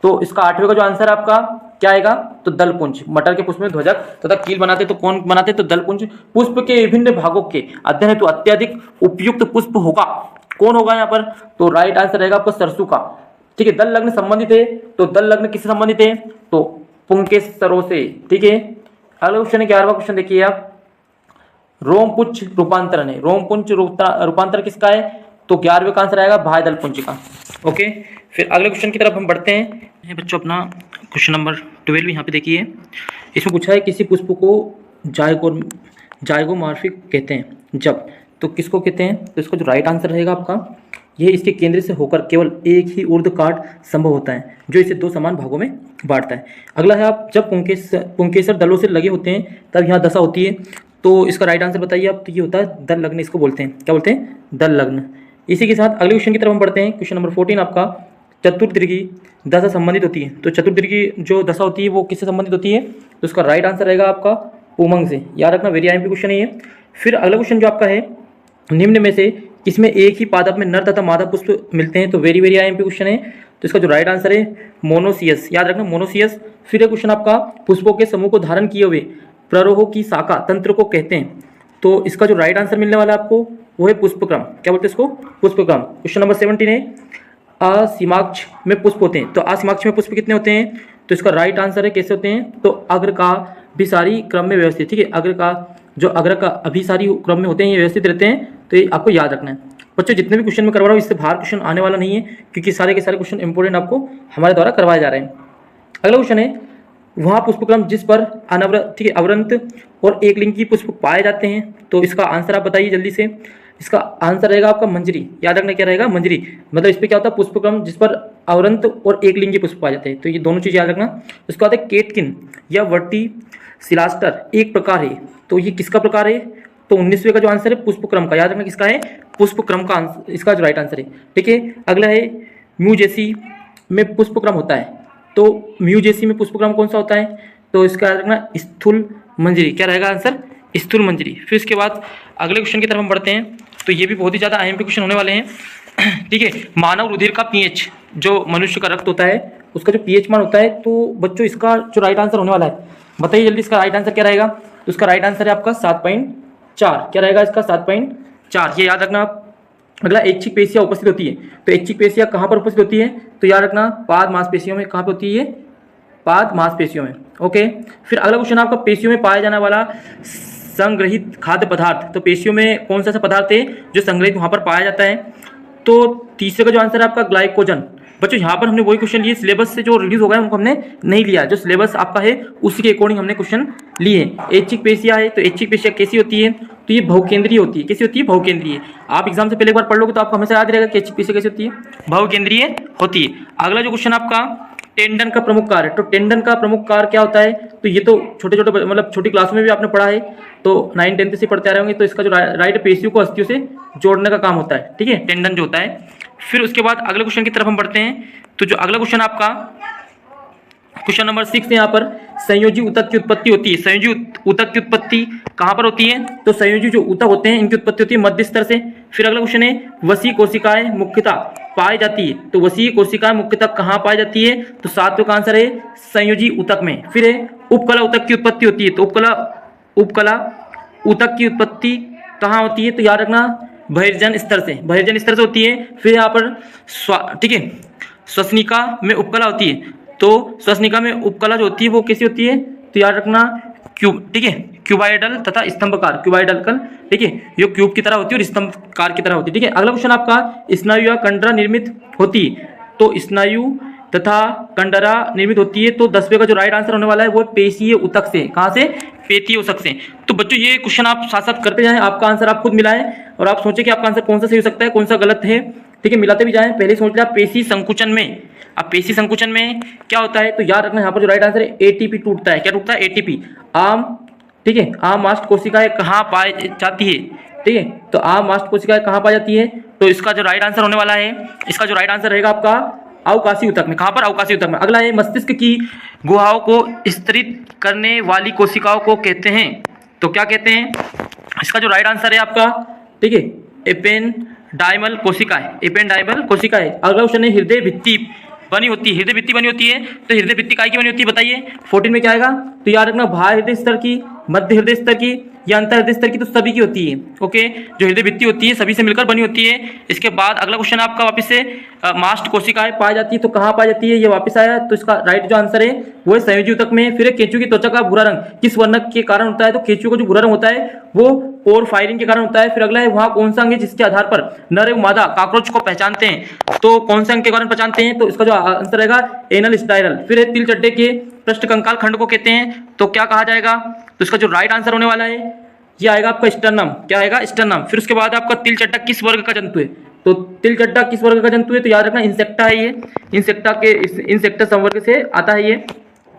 तो इसका 8वें का जो आंसर आपका क्या आएगा, तो दलपुंज। मटर के पुष्प में ध्वजक तथा कील बनाते तो कौन बनाते, तो दलपुंज। पुष्प के विभिन्न भागों के अध्ययन हेतु अत्यधिक उपयुक्त पुष्प होगा, कौन होगा यहाँ पर, तो राइट आंसर रहेगा आपको सरसों का। ठीक है, दल लग्न संबंधित है। तो दल लग्न किससे संबंधित है, तो पुंकेसरों से। ठीक है, अगला क्वेश्चन है 11वां क्वेश्चन देखिए आप। रोमपुंज रूपांतरण है। रोमपुंज रूपांतरण किसका है, तो 11वें का आंसर आएगा बाह्य दलपुंज का। ओके, फिर अगले क्वेश्चन की तरफ हम बढ़ते हैं बच्चों। अपना क्वेश्चन नंबर 12 यहाँ पे देखिए। इसमें पूछा है किसी पुष्प को जाइगोमॉर्फिक कहते हैं जब, तो किसको कहते हैं। तो इसका जो राइट आंसर रहेगा आपका यह इसके केंद्र से होकर केवल एक ही ऊर्ध्व काट संभव होता है जो इसे दो समान भागों में बांटता है। अगला है आप जब पुंकेसर दलों से लगे होते हैं तब यहाँ दशा होती है, तो इसका राइट आंसर बताइए आप। तो ये होता है दल लग्न, इसको बोलते हैं, क्या बोलते हैं, दल लग्न। इसी के साथ अगले क्वेश्चन की तरफ हम बढ़ते हैं। क्वेश्चन नंबर 14 आपका चतुर्दीर्घी दशा संबंधित होती है। तो चतुर्दीर्घी जो दशा होती है वो किससे संबंधित होती है, तो उसका राइट आंसर रहेगा आपका उमंग से। याद रखना, वेरी आईएमपी क्वेश्चन है ये। फिर अगला क्वेश्चन जो आपका है, निम्न में से किसमें एक ही पादप में नर तथा मादा पुष्प मिलते हैं, तो वेरी वेरी आईएमपी क्वेश्चन है। तो इसका जो राइट आंसर है मोनोसियस, याद रखना मोनोसियस। फिर एक क्वेश्चन आपका पुष्पों के समूह को धारण किए हुए प्ररोह की शाखा तंत्र को कहते हैं, तो इसका जो राइट आंसर मिलने वाला है आपको वो है पुष्पक्रम। क्या बोलते हैं इसको, पुष्पक्रम। क्वेश्चन नंबर 17 है असीमाक्ष में पुष्प होते हैं, तो असीमाक्ष में पुष्प कितने होते हैं, तो इसका राइट आंसर है कैसे होते हैं, तो अग्र का अभिसारी क्रम में व्यवस्थित। ठीक है, अग्र का अभिसारी क्रम में होते हैं, ये व्यवस्थित रहते हैं, तो ये आपको याद रखना है। बच्चों जितने भी क्वेश्चन मैं करवा रहा हूँ इससे बाहर क्वेश्चन आने वाला नहीं है, क्योंकि सारे के सारे क्वेश्चन इंपॉर्टेंट आपको हमारे द्वारा करवाए जा रहे हैं। अगला क्वेश्चन है वहाँ पुष्पक्रम जिस पर अनवरत, ठीक है, अवरंत और एक लिंगी पुष्प पाए जाते हैं, तो इसका आंसर आप बताइए जल्दी से। इसका आंसर रहेगा आपका मंजरी। याद रखना क्या रहेगा, मंजरी। मतलब इस पर क्या होता है, पुष्पक्रम जिस पर अवरंत और एक लिंगी पुष्प पाए जाते हैं, तो ये दोनों चीज़ याद रखना। इसके बाद केटकिन या वर्टी सिलास्टर एक प्रकार है, तो ये किसका प्रकार है, तो 19वें का जो आंसर है पुष्पक्रम का। याद रखना किसका है, पुष्पक्रम का आंसर, इसका जो राइट आंसर है। ठीक है, अगला है म्यूजेसी में पुष्पक्रम होता है, तो म्यूजेसी में पुष्पक्रम कौन सा होता है, तो इसका याद रखना स्थूल मंजरी। क्या रहेगा आंसर, स्थूल मंजरी। फिर इसके बाद अगले क्वेश्चन की तरफ हम बढ़ते हैं, तो ये भी बहुत ही ज़्यादा आईएमपी क्वेश्चन होने वाले हैं। ठीक है, मानव रुधिर का पीएच, जो मनुष्य का रक्त होता है उसका जो पीएच मान होता है, तो बच्चों इसका जो राइट आंसर होने वाला है बताइए जल्दी, इसका राइट आंसर क्या रहेगा, तो इसका राइट आंसर है आपका 7.4। क्या रहेगा इसका, 7.4, ये याद रखना आप। अगला ऐच्छिक पेशियाँ उपस्थित होती है, तो ऐच्छिक पेशियाँ कहाँ पर उपस्थित होती है, तो याद रखना पाद मांसपेशियों में। कहाँ पे होती है, पाद मांसपेशियों में। ओके, फिर अगला क्वेश्चन आपका पेशियों में पाया जाने वाला संग्रहित खाद्य पदार्थ, तो पेशियों में कौन सा ऐसा पदार्थ है जो संग्रहित वहाँ पर पाया जाता है, तो तीसरे का जो आंसर है आपका ग्लाइकोजन। बच्चों यहाँ पर हमने वही क्वेश्चन लिए, सिलेबस से जो रिलीज हो गया है उनको हमने नहीं लिया, जो सिलेबस आपका है उसी के अकॉर्डिंग हमने क्वेश्चन लिए। ऐच्छिक पेशियाँ है, तो ऐच्छिक पेशियाँ कैसी होती है, तो ये बहुकेंद्रीय होती है। कैसी होती है, बहुकेंद्रीय। आप एग्जाम से पहले एक बार पढ़ लोगे तो आपको हमेशा याद रहेगा कि ऐच्छिक पेशियाँ कैसी होती है, बहुकेंद्रीय होती है। अगला जो क्वेश्चन आपका टेंडन का प्रमुख कार्य, तो टेंडन का प्रमुख कार्य क्या होता है, तो ये तो छोटे छोटे मतलब छोटी क्लासों में भी आपने पढ़ा है, तो 9-10 से पढ़ते आ रहे होंगे। तो इसका जो राइट पेशियों को अस्थियों से जोड़ने का काम होता है। ठीक है, टेंडन जो होता है। फिर उसके बाद अगले क्वेश्चन की तरफ हम बढ़ते हैं, तो जो अगला क्वेश्चन आपका क्वेश्चन नंबर 6 है, यहाँ पर संयोजी ऊतक की उत्पत्ति होती है। संयोजी ऊतक की उत्पत्ति कहाँ पर होती है, तो संयोजी जो ऊतक होते हैं इनकी उत्पत्ति होती है मध्य स्तर से। फिर अगला क्वेश्चन है वसीय कोशिकाएं मुख्यतः पाई जाती है, तो वसीय कोशिकाएं मुख्यतः कहाँ पाई जाती है, तो 7वें का आंसर है संयोजी ऊतक में। फिर है उपकला ऊतक की उत्पत्ति होती है, तो उपकला ऊतक की उत्पत्ति कहाँ होती है, तो याद रखना बहिर्जन स्तर से, बहिर्जन स्तर से होती है। फिर यहाँ पर ठीक है श्वसनिका में उपकला होती है, तो श्वसनिका में उपकला जो होती है वो कैसी होती है, तो याद रखना क्यूब। ठीक है, क्यूबाइडल तथा स्तंभकार, क्यूबाइडल, ठीक है, ये क्यूब की तरह होती है और स्तंभकार की तरह होती है। ठीक है, अगला क्वेश्चन आपका स्नायु या कंडरा निर्मित होती है, तो स्नायु तथा कंडरा निर्मित होती है, तो 10वें का जो राइट आंसर होने वाला है वो पेशीय ऊतक से। कहाँ से, पेशीय ऊतक से। तो बच्चों ये क्वेश्चन आप साथ साथ करते जाएं, आपका आंसर आप खुद मिलाएं और आप सोचें कि आपका आंसर कौन सा सही हो सकता है, कौन सा गलत है। ठीक है, मिलाते भी जाएं। पहले सोच लिया पेशी संकुचन में, अब पेशी संकुचन में क्या होता है, तो याद रखना यहाँ पर जो राइट आंसर है एटीपी टूटता है। क्या टूटता है, एटीपी। आम, ठीक है, आम मास्ट कोशिकाएं कहाँ पाई जाती है, ठीक है, तो आम मास्ट कोशिकाएं कहाँ पाई जाती है, तो इसका जो राइट आंसर होने वाला है, इसका जो राइट आंसर रहेगा आपका अवकाशी ऊतक में। कहाँ पर, अवकाशी ऊतक में। अगला है मस्तिष्क की गुहाओं को स्तरित करने वाली कोशिकाओं को कहते हैं, तो क्या कहते हैं, इसका जो राइट आंसर है आपका, ठीक है, एपेंडाइमल कोशिकाएं, एपेंडाइमल कोशिकाएं। अगला क्वेश्चन है हृदय भित्ति बनी होती है, हृदय भित्ति बनी होती है, तो हृदय भित्ति काय की बनी होती है बताइए। 14 में क्या आएगा, तो याद रखना बाह्य हृदय स्तर की, मध्य हृदय स्तर की या अंतर हृदय स्तर की, तो सभी की होती है। ओके, जो हृदय भित्ति होती है सभी से मिलकर बनी होती है। इसके बाद अगला क्वेश्चन आपका वापस से मास्ट कोशिकाएं पाई जाती है, तो कहाँ पाई जाती है, ये वापस आया, तो इसका राइट जो आंसर है वो है संयोजी ऊतक में। फिर केंचुओं की त्वचा का भूरा रंग किस वर्ण के कारण होता है, तो केंचुओं का जो भूरा रंग होता है वो पोर फायरिंग के कारण होता है। फिर अगला है वहाँ कौन सा अंग है जिसके आधार पर नर एवं मादा कॉकरोच को पहचानते हैं, तो कौन सा अंग के कारण पहचानते हैं, तो इसका जो आंसर रहेगा एनल स्टाइरल। फिर है तिल चड्डे के पृष्ठ कंकाल खंड को कहते हैं, तो क्या कहा जाएगा, तो इसका जो राइट आंसर होने वाला है ये आएगा आपका स्टर्नम। क्या आएगा, स्टर्नम। फिर उसके बाद आपका तिल चट्टा किस वर्ग का जंतु है, तो तिलचट्टा किस वर्ग का जंतु है? तो याद रखना इंसेक्टा है ये, इंसेक्टा संवर्ग से आता है ये।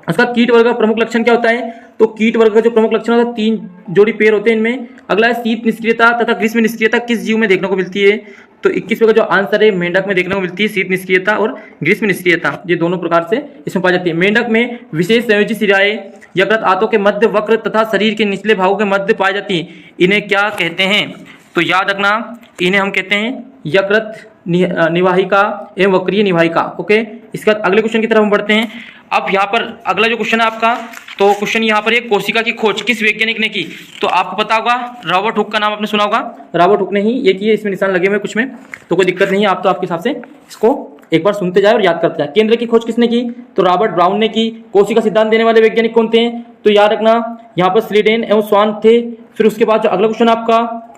उसका कीट वर्ग का प्रमुख लक्षण क्या होता है? तो कीट वर्ग का जो प्रमुख लक्षण होता है 3 जोड़ी पैर होते हैं इनमें। अगला है शीत निष्क्रियता तथा ग्रीष्म निष्क्रियता किस जीव में देखने को मिलती है? तो 21वें का जो आंसर है मेंढक में देखने को मिलती है शीत निष्क्रियता और ग्रीष्म निष्क्रियता, ये दोनों प्रकार से इसमें पाई जाती है। मेंढक में विशेष संयोजी शिराएं यकृत आंतों के मध्य वक्र तथा शरीर के निचले भागों के मध्य पाई जाती है, इन्हें क्या कहते हैं? तो याद रखना इन्हें हम कहते हैं यकृत निवाहिका एवं वक्रीय निवाहिका। ओके, इसके बाद अगले क्वेश्चन की तरफ हम बढ़ते हैं। अब यहाँ पर अगला जो क्वेश्चन है आपका, तो क्वेश्चन यहाँ पर एक कोशिका की खोज किस वैज्ञानिक ने की? तो आपको पता होगा रॉबर्ट हुक का नाम आपने सुना होगा, रॉबर्ट हुक ने ही ये की है। इसमें निशान लगे हुए कुछ में, तो कोई दिक्कत नहीं है, आप तो आपके हिसाब से इसको एक बार सुनते जाए और याद करते जाए। केंद्र की खोज किसने की? तो रॉबर्ट ब्राउन ने की। कोशिका सिद्धांत देने वाले वैज्ञानिक कौन थे? तो याद रखना यहाँ पर स्लीडेन एवं स्वान थे। फिर उसके बाद जो अगला क्वेश्चन आपका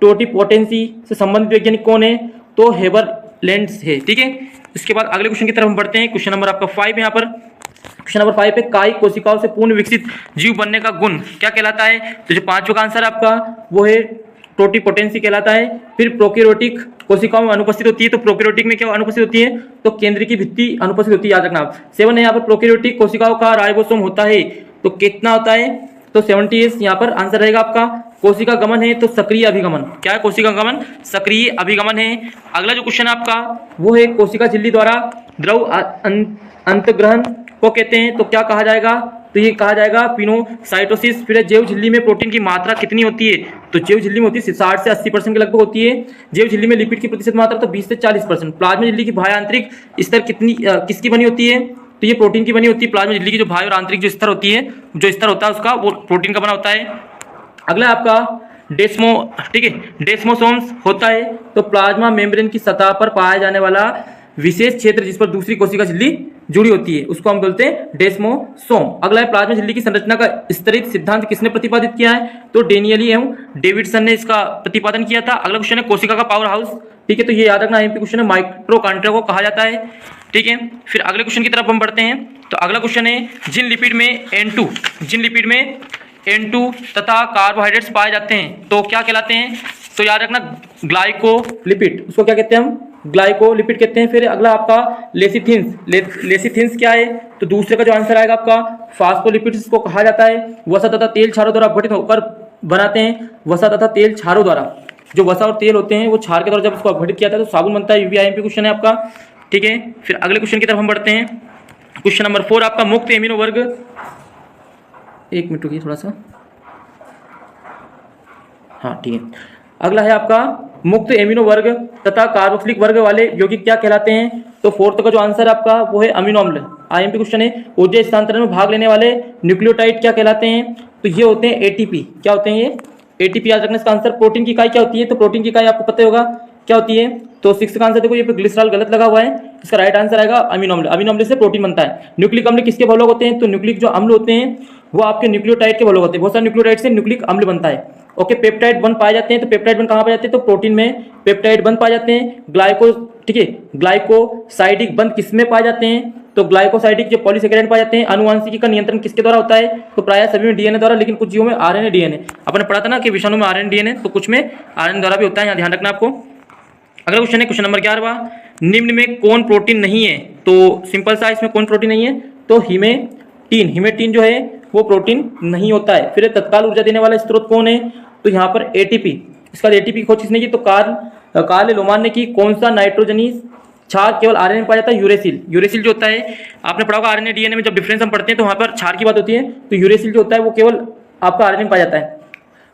टोटिपोटेंसी से संबंधित वैज्ञानिक कौन है? तो हेबरलैंड्स है। ठीक है, इसके बाद अगले क्वेश्चन की तरफ हम बढ़ते हैं। क्वेश्चन नंबर आपका 5 यहाँ पर, क्वेश्चन नंबर 5 पे कायिक कोशिकाओं से पूर्ण विकसित जीव बनने का गुण क्या कहलाता है? तो जो 5वां का आंसर आपका वो है टोटिपोटेंसी कहलाता है। फिर प्रोकैरियोटिक कोशिकाओं में अनुपस्थित होती है, तो प्रोकैरियोटिक में क्या अनुपस्थित होती है? तो केंद्र की भित्ति अनुपस्थित होती है, याद रखना। 7 है यहाँ पर प्रोकैरियोटिक कोशिकाओं का राइबोसोम होता है, तो कितना होता है? तो 70 यहाँ पर आंसर रहेगा आपका। कोशिका गमन है तो सक्रिय अभिगमन, क्या है? कोशिका गमन सक्रिय अभिगमन है। अगला जो क्वेश्चन आपका वो है कोशिका झिल्ली द्वारा द्रव अंतग्रहण को कहते हैं, तो क्या कहा जाएगा? तो ये कहा जाएगा पिनोसाइटोसिस। फिर जैव झिल्ली में प्रोटीन की मात्रा कितनी होती है? तो जैव झिल्ली में होती है 60 से 80% के लगभग होती है। जैव झिल्ली में लिपिड की प्रतिशत मात्रा तो 20 से 40%। प्लाज्मा झिल्ली की बाह्य आंतरिक स्तर कितनी किसकी बनी होती है? तो ये प्रोटीन की बनी होती है। प्लाज्मा झिल्ली की जो बाह्य और आंतरिक जो स्तर होती है, जो स्तर होता है उसका, वो प्रोटीन का बना होता है। अगला आपका डेस्मो, ठीक है, डेस्मोसोम्स होता है तो प्लाज्मा मेम्ब्रेन की सतह पर पाया जाने वाला विशेष क्षेत्र जिस पर दूसरी कोशिका झिल्ली जुड़ी होती है, उसको हम बोलते हैं डेस्मोसोम। अगला है प्लाज्मा झिल्ली की संरचना का स्तरित सिद्धांत किसने प्रतिपादित किया है? तो डेनियली एवं डेविडसन ने इसका प्रतिपादन किया था। अगला क्वेश्चन है कोशिका का पावर हाउस। ठीक है, तो ये याद रखना एमपी क्वेश्चन है, माइटोकॉन्ड्रिया को कहा जाता है। ठीक है, फिर अगले क्वेश्चन की तरफ हम बढ़ते हैं। तो अगला क्वेश्चन है जिन लिपिड में N2 तथा कार्बोहाइड्रेट्स पाए जाते हैं तो क्या कहलाते हैं? तो याद रखना ग्लाइकोलिपिड, उसको क्या कहते हैं हम? ग्लाइकोलिपिड कहते हैं। फिर अगला आपका लेसिथिन्स क्या है? तो दूसरे का जो आंसर आएगा आपका फास्फोलिपिड्स इसको कहा जाता है। वसा तथा तेल क्षारों द्वारा अपघटित होकर बनाते हैं। वसा तथा तेल क्षारों द्वारा, जो वसा और तेल होते हैं वो क्षार के द्वारा जब इसको अपघटित किया जाता है तो साबुन बनता है। यूपीआईएमपी क्वेश्चन है आपका। ठीक है, फिर अगले क्वेश्चन की तरफ हम बढ़ते हैं। क्वेश्चन नंबर 4 आपका मुक्त एमिनो वर्ग, एक मिनट रुकिए थोड़ा सा, हाँ ठीक है। अगला है आपका मुक्त एमिनो वर्ग तथा कार्बोक्सिलिक वर्ग वाले यौगिक क्या कहलाते हैं? तो 4th का जो आंसर आपका वो है अमीनो अम्ल। आईएमपी क्वेश्चन है। ऊर्जा स्थानांतरण में भाग लेने वाले न्यूक्लियोटाइड क्या कहलाते हैं? तो ये होते हैं एटीपी। क्या होते हैं ये? एटीपी। याद रखना इसका आंसर। प्रोटीन की इकाई क्या होती है? तो प्रोटीन की इकाई आपको पता होगा क्या होती है। तो 6 का आंसर देखो, ये पे ग्लिसरॉल गलत लगा हुआ है, इसका राइट आंसर आएगा अमीनो अम्ल। अमीनो अम्ल से प्रोटीन बनता है। न्यूक्लिक अम्ल किसके बहुलक होते हैं? तो न्यूक्लिक जो अम्ल होते हैं वो आपके न्यूक्लियोटाइड के बहुलक होते हैं। बहुत सारे न्यूक्लियोटाइड से न्यूक्लिक अम्ल बनता है। ओके, पेप्टाइड बंध पाए जाते हैं। तो पेप्टाइड बंध कहाँ पाए जाते हैं? तो प्रोटीन में पेप्टाइड बंध पाए जाते हैं। ठीक है, ग्लाइकोसाइडिक बंध किसमें पाए जाते हैं? तो ग्लाइकोसाइडिक जो पॉलीसेकेराइड पाए जाते हैं। आनुवांशिकी का नियंत्रण किसके द्वारा होता है? तो प्रायः सभी में डीएनए द्वारा, लेकिन कुछ जीवों में आरएनए डीएनए। आपने पढ़ा था ना कि विषाणु में आरएनए डीएनए, तो कुछ में आरएनए द्वारा भी होता है, यहाँ ध्यान रखना आपको। अगला क्वेश्चन है क्वेश्चन नंबर 11वां, निम्न में कौन प्रोटीन नहीं है? तो सिंपल सा, इसमें कौन प्रोटीन नहीं है? तो हिमेटीन जो है वो प्रोटीन नहीं होता है। फिर तत्काल ऊर्जा देने वाला स्रोत कौन है? तो यहाँ पर एटीपी। इसका एटीपी की खोज किसने की? तो कार्ल लोमान ने की। कौन सा नाइट्रोजनीस क्षार केवल आरएनए में पाया जाता है? यूरेसिल जो होता है, आपने पढ़ा होगा आरएनए डीएनए में जब डिफरेंस हम पढ़ते हैं तो वहाँ पर क्षार की बात होती है, तो यूरेसिल जो होता है वो केवल आपका आरएनए में पाया जाता है।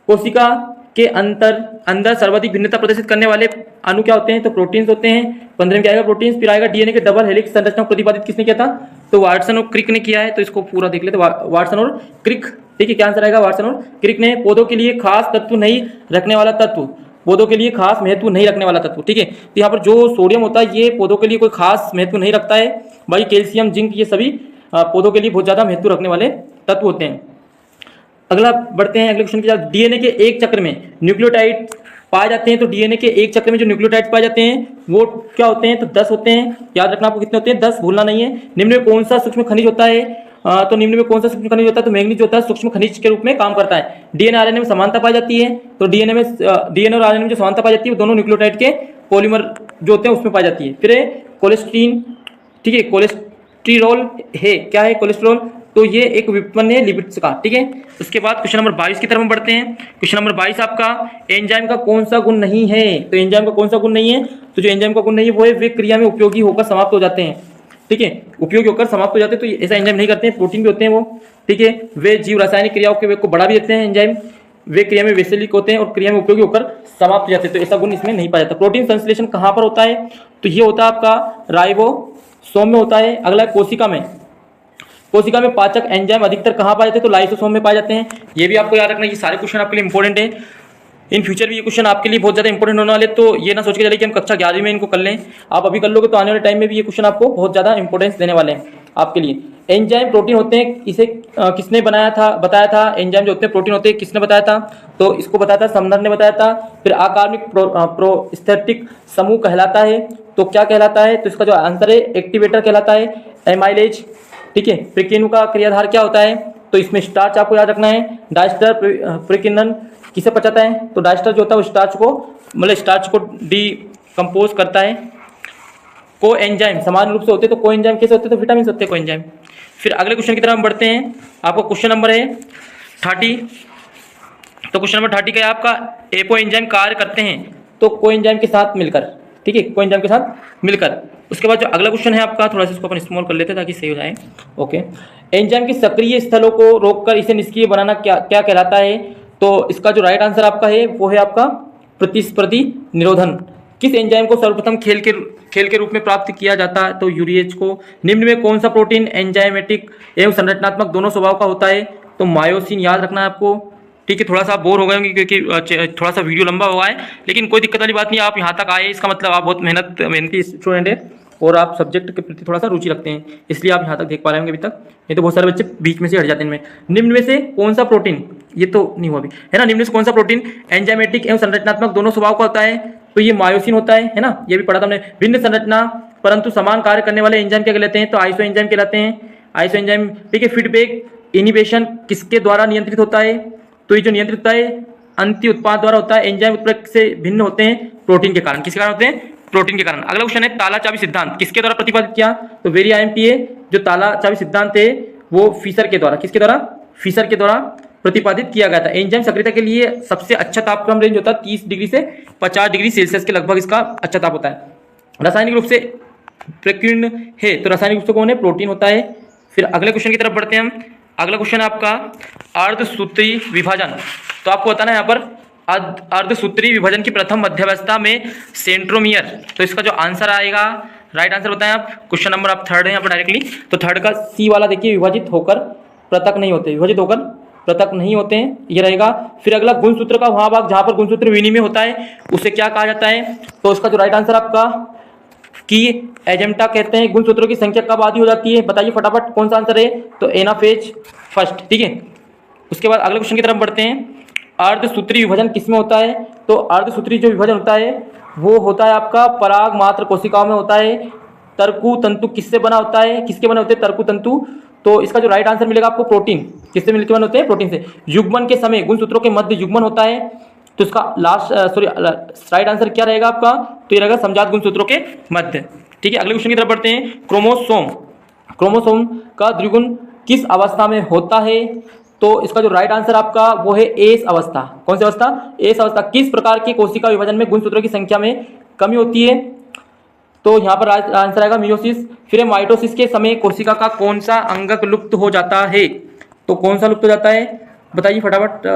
कोशिका के अंदर सर्वाधिक भिन्नता प्रदर्शित करने वाले अणु क्या होते हैं? तो प्रोटीन्स होते हैं। 15 में आएगा प्रोटीन्स। फिर आएगा डीएनए के डबल हेलिक्स संरचना को प्रतिपादित किसने किया था? तो वाटसन और क्रिक ने किया है। तो इसको पूरा देख लेते, वाटसन और क्रिक। ठीक है, क्या आंसर आएगा? वाटसन और क्रिक ने। पौधों के लिए खास तत्व नहीं रखने वाला तत्व, पौधों के लिए खास महत्व नहीं रखने वाला तत्व। ठीक है, तो यहाँ पर जो सोडियम होता है ये पौधों के लिए कोई खास महत्व नहीं रखता है। भाई कैल्शियम, जिंक, ये सभी पौधों के लिए बहुत ज्यादा महत्व रखने वाले तत्व होते हैं। अगला बढ़ते हैं अगले क्वेश्चन की तरफ। डीएनए के एक चक्र में न्यूक्लियोटाइड पाए जाते हैं। तो डीएनए के एक चक्र में जो न्यूक्लियोटाइड पाए जाते हैं वो क्या होते हैं? तो 10 होते हैं। याद रखना आपको कितने होते हैं? 10, भूलना नहीं है। निम्न में कौन सा सूक्ष्म खनिज होता है? तो निम्न में कौन सा सूक्ष्म खनिज होता है? तो मैंगनीज होता है, सूक्ष्म खनिज के रूप में काम करता है। डीएनए आरएनए में समानता पाई जाती है। तो डीएनए और आरएनए में जो समानता पाई जाती है वो दोनों न्यूक्लियोटाइड के पॉलीमर जो होते हैं उसमें पाई जाती है। फिर है कोलेस्ट्रीन, ठीक है, कोलेस्ट्रिरोल है, क्या है कोलेस्ट्रॉल, तो ये एक विपणन है लिपिड्स का, ठीक है। उसके बाद क्वेश्चन नंबर 22 की तरफ हम बढ़ते हैं। क्वेश्चन नंबर 22 आपका एंजाइम का कौन सा गुण नहीं है, तो एंजाइम का कौन सा गुण नहीं है, तो जो एंजाइम का गुण नहीं है वो है वे क्रिया में उपयोगी होकर समाप्त हो जाते हैं, ठीक है, उपयोगी होकर समाप्त हो जाते हैं, तो ऐसा एंजाइम नहीं करते हैं, प्रोटीन भी होते हैं वो, ठीक है। वे जीव रासायनिक क्रियाओं के वेग को बढ़ा भी देते हैं एंजाइम, वे क्रिया में वैसेलिक होते हैं और क्रिया में उपयोगी होकर समाप्त हो जाते हैं, तो ऐसा गुण इसमें नहीं पाया जाता। प्रोटीन संश्लेषण कहाँ पर होता है, तो ये होता है आपका राइबोसोम में होता है। अगला है कोशिका में, कोशिका में पाचक एंजाइम अधिकतर कहाँ पाए जाते हैं, तो लाइसोसोम में पाए जाते हैं। ये भी आपको याद रखना, ये सारे क्वेश्चन आपके लिए इंपॉर्टेंट है, इन फ्यूचर भी ये क्वेश्चन आपके लिए बहुत ज़्यादा इंपॉर्टेंट होने वाले, तो ये ना सोच के चले कि हम कक्षा 11वीं में इनको कर लें, आप अभी कर लोगे तो आने वाले टाइम में भी ये क्वेश्चन आपको बहुत ज़्यादा इंपॉर्टेंस देने वाले हैं आपके लिए। एंजाइम प्रोटीन होते हैं, इसे किसने बताया था एंजाइम जो होते हैं प्रोटीन होते हैं, किसने बताया था, तो इसको बताया था समनर ने बताया था। फिर आकार्मिक प्रोस्थेटिक समूह कहलाता है, तो क्या कहलाता है, तो इसका जो आंसर है एक्टिवेटर कहलाता है, एमाइलेज, ठीक है। प्रिकिनु का क्रियाधार क्या होता है, तो इसमें स्टार्च आपको याद रखना है। डाइस्टर प्रिकिनन किसे पचाता है, तो डाइस्टर जो होता है वो स्टार्च को, मतलब स्टार्च को डीकम्पोज करता है। को एंजाइम समान रूप से होते हैं, तो को एंजाइम कैसे होते हैं, तो विटामिन होते हैं को एंजाइम। फिर अगले क्वेश्चन की तरफ हम बढ़ते हैं। आपका क्वेश्चन नंबर है 30, तो क्वेश्चन नंबर 30 का है आपका एपो एंजाइम कार्य करते हैं तो को एंजाइम के साथ मिलकर, ठीक है, को एंजाइम के साथ मिलकर। उसके बाद जो अगला क्वेश्चन है आपका, थोड़ा सा इसको अपन स्मॉल कर लेते हैं ताकि सही हो जाए। ओके, एंजाइम की सक्रिय स्थलों को रोककर इसे निष्क्रिय बनाना क्या क्या कहलाता है, तो इसका जो राइट आंसर आपका है वो है आपका प्रतिस्पर्धी निरोधन। किस एंजाइम को सर्वप्रथम खेल के रूप में प्राप्त किया जाता है, तो यूरिएज को। निम्न में कौन सा प्रोटीन एंजाइमेटिक एवं संरचनात्मक दोनों स्वभाव का होता है, तो मायोसिन याद रखना है आपको, ठीक है। थोड़ा सा बोर हो गए होंगे क्योंकि थोड़ा सा वीडियो लंबा हुआ है, लेकिन कोई दिक्कत वाली बात नहीं, आप यहाँ तक आए इसका मतलब आप बहुत मेहनती स्टूडेंट है और आप सब्जेक्ट के प्रति थोड़ा सा रुचि रखते हैं, इसलिए आप यहाँ तक देख पा रहे होंगे अभी तक। ये तो बहुत सारे बच्चे बीच में से हट जाते हैं इनमें। निम्न में से कौन सा प्रोटीन, ये तो नहीं हुआ अभी, है ना, निम्न में से कौन सा प्रोटीन एंजाइमेटिक एवं संरचनात्मक दोनों स्वभाव का होता है, तो ये मायोसिन होता है ना, ये भी पढ़ा था हमने। भिन्न संरचना परंतु समान कार्य करने वाले एंजाइम क्या कहलाते हैं, तो आइसो एंजाइम कहलाते हैं, आइसो एंजाइम, ठीक है। फीडबैक इनिबिशन किसके द्वारा नियंत्रित होता है, तो ये जो नियंत्रित होता है अंत्य उत्पाद द्वारा होता है। एंजाइम उत्प्रेरक से भिन्न होते हैं प्रोटीन के कारण, किसके कारण होते हैं, प्रोटीन के कारण। अगला क्वेश्चन है ताला चाबी सिद्धांत किसके द्वारा प्रतिपादित किया, तो वेरी IMPA जो ताला चाबी सिद्धांत है वो फीसर के द्वारा, किसके द्वारा, फीसर के द्वारा प्रतिपादित किया गया था। एंजाइम सक्रियता के लिए सबसे अच्छा तापक्रम रेंज होता है 30 डिग्री से 50 डिग्री सेल्सियस के लगभग इसका अच्छा ताप होता है। रासायनिक रूप से प्रकीर्ण है, तो रासायनिक रूप से कौन है, प्रोटीन होता है। फिर अगले क्वेश्चन की तरफ बढ़ते हैं हम। अगला क्वेश्चन है आपका अर्धसूत्री विभाजन, तो आपको बताना है यहाँ पर अर्धसूत्री विभाजन की प्रथम मध्यावस्था में सेंट्रोमियर, तो इसका जो आंसर आएगा, राइट आंसर बताएं आप। क्वेश्चन नंबर आप 3 है यहाँ पर डायरेक्टली, तो 3 का सी वाला देखिए, विभाजित होकर पृथक नहीं होते, विभाजित होकर पृथक नहीं होते हैं, ये रहेगा। फिर अगला गुणसूत्र का वहां भाग जहां पर गुणसूत्र विनिमय होता है उसे क्या कहा जाता है, तो इसका जो राइट आंसर आपका की एजेंटा कहते हैं। गुणसूत्रों की संख्या कब आधी हो जाती है, बताइए फटाफट कौन सा आंसर है, तो एनाफेज फर्स्ट, ठीक है। उसके बाद अगले क्वेश्चन की तरफ बढ़ते हैं। अर्धसूत्री विभाजन किसमें होता है, तो अर्धसूत्री जो विभाजन होता है वो होता है आपका पराग मात्र कोशिकाओं में होता है। तर्कु तंतु किससे बना होता है, किसके बने होते हैं तर्कु तंतु, तो इसका जो राइट आंसर मिलेगा आपको प्रोटीन, किससे मिलकर बने होते हैं, प्रोटीन से। युग्मन के समय गुणसूत्रों के मध्य युग्मन होता है, तो इसका राइट आंसर क्या रहेगा आपका, तो ये रहेगा समजात गुणसूत्रों के मध्य, ठीक है। अगले क्वेश्चन की तरफ बढ़ते हैं। क्रोमोसोम का द्विगुण किस अवस्था में होता है, तो इसका जो राइट आंसर आपका वो है एस अवस्था। कौन सी अवस्था, एस अवस्था। किस प्रकार की कोशिका विभाजन में गुणसूत्रों की संख्या में कमी होती है, तो यहाँ पर आंसर आएगा मियोसिस। फिर माइटोसिस के समय कोशिका का कौन सा अंगक लुप्त हो जाता है, तो कौन सा लुप्त हो जाता है, बताइए फटाफट।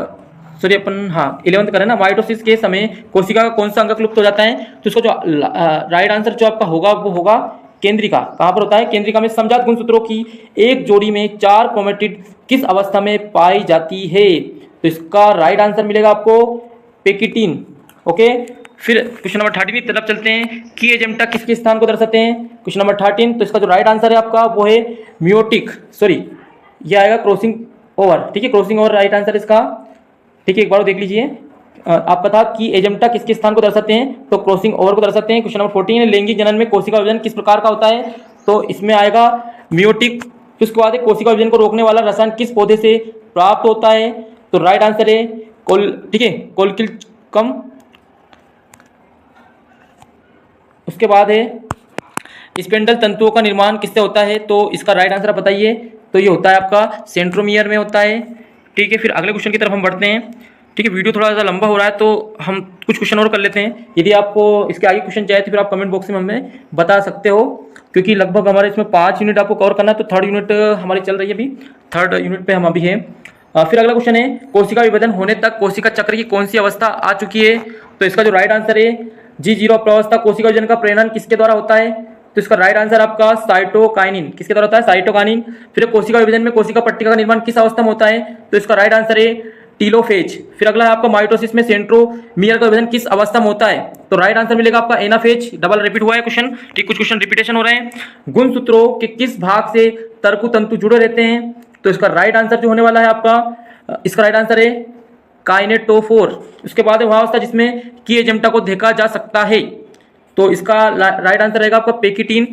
सॉरी अपन 11th करें ना, माइटोसिस के समय कोशिका का कौन सा अंगक लुप्त हो जाता है, तो इसका जो राइट आंसर जो आपका होगा वो होगा केंद्रिका। कहाँ पर होता है, केंद्रिका में समजात गुणसूत्रों की एक जोड़ी में 4 क्रोमेटिड किस अवस्था में पाई जाती है, तो इसका राइट आंसर मिलेगा आपको पेकिटीन, ओके। फिर क्वेश्चन नंबर 13 की तरफ चलते हैं। की एजेंटा किसके स्थान को दर्शाते हैं, क्वेश्चन नंबर 13, तो इसका जो राइट आंसर है आपका वो है मियोटिक, सॉरी ये आएगा क्रॉसिंग ओवर, ठीक है, क्रॉसिंग ओवर राइट आंसर इसका, ठीक है। एक बार देख लीजिए, आपका था कि एजेंटा किसके स्थान को दर्शाते हैं, तो क्रॉसिंग ओवर को दर्शाते हैं। क्वेश्चन नंबर 14 लैंगिक जनन में कोशिका विभाजन किस प्रकार का होता है, तो इसमें आएगा मियोटिक। उसके बाद कोशिका विभाजन को रोकने वाला रसायन किस पौधे से प्राप्त होता है, तो राइट आंसर है ठीक है, कोलकिलकम, उसके बाद है स्पिंडल तंतुओं का निर्माण किससे होता है, तो इसका राइट आंसर आप बताइए। तो ये होता है आपका सेंट्रोमियर में होता है। ठीक है, फिर अगले क्वेश्चन की तरफ हम बढ़ते हैं। ठीक है, वीडियो थोड़ा सा लंबा हो रहा है तो हम कुछ क्वेश्चन और कर लेते हैं। यदि आपको इसके आगे क्वेश्चन चाहिए तो फिर आप कमेंट बॉक्स में हमें बता सकते हो, क्योंकि लगभग हमारे इसमें 5 यूनिट आपको कवर करना है। तो थर्ड यूनिट हमारी चल रही है, अभी थर्ड यूनिट पे हम अभी हैं। फिर अगला क्वेश्चन है, कोशिका विभाजन होने तक कोशिका चक्र की कौन सी अवस्था आ चुकी है, तो इसका जो राइट आंसर है G0 अवस्था कोशिका विभाजन का प्रेरण किसके द्वारा होता है, तो इसका राइट आंसर आपका साइटोकाइनिन किसके द्वारा होता है, साइटोकाइनिन। फिर कोशिका विभाजन में कोशिका पट्टिका का निर्माण किस अवस्था में होता है, तो इसका राइट आंसर है टीलोफेज। फिर अगला है आपका माइटोसिस में सेंट्रोमियर का विभाजन किस अवस्था में होता है, तो राइट आंसर मिलेगा आपका एनाफेज। डबल रिपीट हुआ है क्वेश्चन, ठीक, कुछ क्वेश्चन रिपीटेशन हो रहे हैं। गुणसूत्रों के किस भाग से तर्कु तंतु जुड़े रहते हैं, तो इसका राइट आंसर जो होने वाला है आपका, इसका राइट आंसर है काइनेटोफोर। उसके बाद है वह अवस्था जिसमें की एजेंटा को देखा जा सकता है, तो इसका राइट आंसर रहेगा आपका पेकिटीन।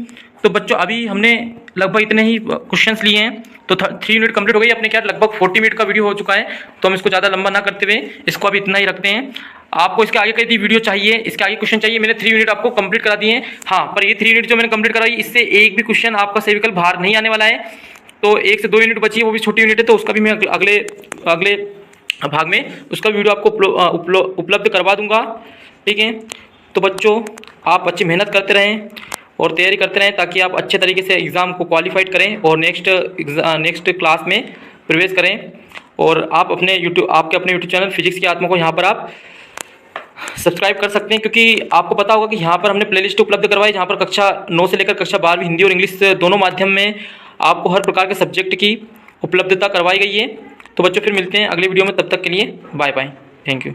तो बच्चों अभी हमने लगभग इतने ही क्वेश्चंस लिए हैं, तो 3 यूनिट कंप्लीट हो गई अपने। क्या लगभग 40 मिनट का वीडियो हो चुका है, तो हम इसको ज़्यादा लंबा ना करते हुए इसको अभी इतना ही रखते हैं। आपको इसके आगे कई वीडियो चाहिए, इसके आगे क्वेश्चन चाहिए, मैंने 3 यूनिट आपको कंप्लीट करा दिए हैं। हाँ, पर ये 3 यूनिट जो मैंने कंप्लीट कराई इससे एक भी क्वेश्चन आपका सही विकल्प बाहर नहीं आने वाला है। तो 1 से 2 यूनिट बची है, वो भी छोटी यूनिट है, तो उसका भी मैं अगले भाग में उसका वीडियो आपको उपलब्ध करवा दूंगा। ठीक है, तो बच्चों आप अच्छी मेहनत करते रहें और तैयारी करते रहें, ताकि आप अच्छे तरीके से एग्ज़ाम को क्वालिफाइड करें और नेक्स्ट क्लास में प्रवेश करें। और आप अपने यूट्यूब चैनल फिजिक्स की आत्मा को यहाँ पर आप सब्सक्राइब कर सकते हैं, क्योंकि आपको पता होगा कि यहाँ पर हमने प्लेलिस्ट उपलब्ध करवाई, जहाँ पर कक्षा 9 से लेकर कक्षा 12 हिंदी और इंग्लिश दोनों माध्यम में आपको हर प्रकार के सब्जेक्ट की उपलब्धता करवाई गई है। तो बच्चों फिर मिलते हैं अगले वीडियो में, तब तक के लिए बाय बाय, थैंक यू।